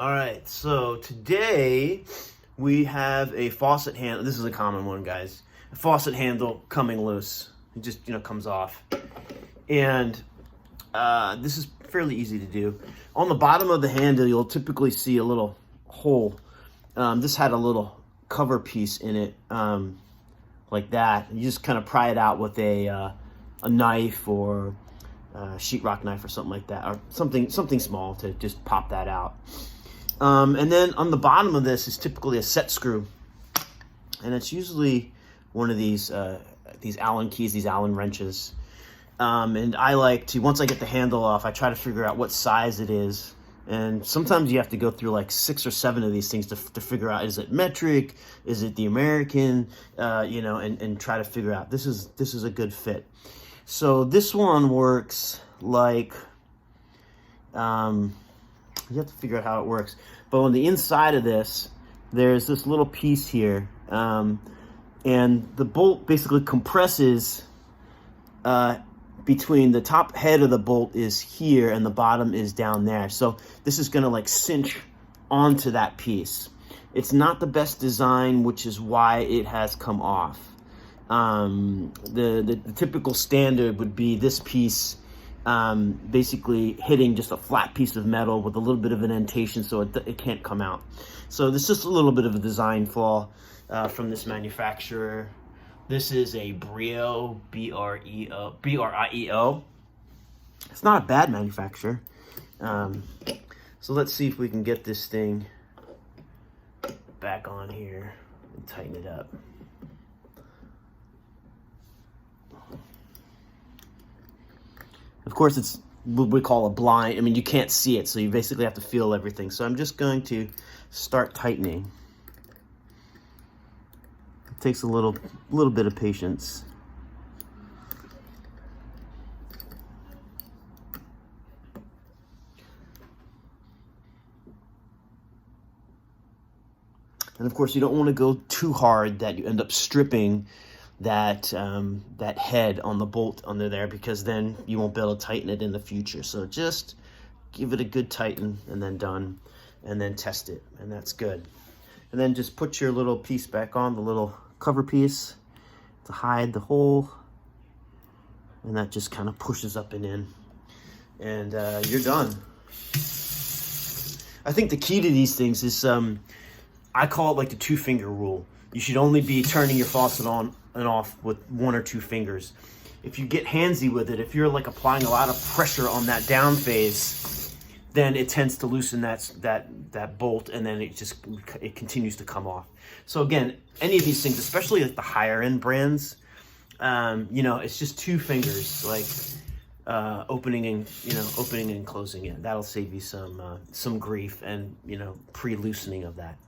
All right, so today we have a faucet handle. This is a common one, guys. A faucet handle coming loose. It just, comes off. And this is fairly easy to do. On the bottom of the handle, you'll typically see a little hole. This had a little cover piece in it, like that. You just kind of pry it out with a knife or sheetrock knife or something like that, or something small to just pop that out. And then on the bottom of this is typically a set screw, and it's usually one of these Allen keys, these Allen wrenches. And I like to, once I get the handle off, I try to figure out what size it is. And sometimes you have to go through like 6 or 7 of these things to figure out, is it metric, is it the American, and try to figure out this is a good fit. So this one works like, you have to figure out how it works. But on the inside of this, there's this little piece here, and the bolt basically compresses between the top head of the bolt is here and the bottom is down there. So this is going to like cinch onto that piece. It's not the best design, which is why it has come off. The typical standard would be this piece basically hitting just a flat piece of metal with a little bit of an indentation, so it can't come out. So this is just a little bit of a design flaw from this manufacturer. This is a Brizo, B-R-I-E-O. It's not a bad manufacturer. So let's see if we can get this thing back on here and tighten it up. Of course, it's what we call a blind. I mean, you can't see it, so you basically have to feel everything. So I'm just going to start tightening. It takes a little bit of patience. And of course, you don't want to go too hard that you end up stripping that head on the bolt under there, because then you won't be able to tighten it in the future. So just give it a good tighten and then done, and then test it, and that's good. And then just put your little piece back on, the little cover piece, to hide the hole, and that just kind of pushes up and in, and you're done. I think the key to these things is, I call it like the 2-finger rule. You should only be turning your faucet on and off with 1 or 2 fingers. If you get handsy with it, if you're like applying a lot of pressure on that down phase, then it tends to loosen that bolt, and then it continues to come off. So again, any of these things, especially like the higher end brands, it's just 2 fingers, like opening and closing it. That'll save you some grief and pre-loosening of that.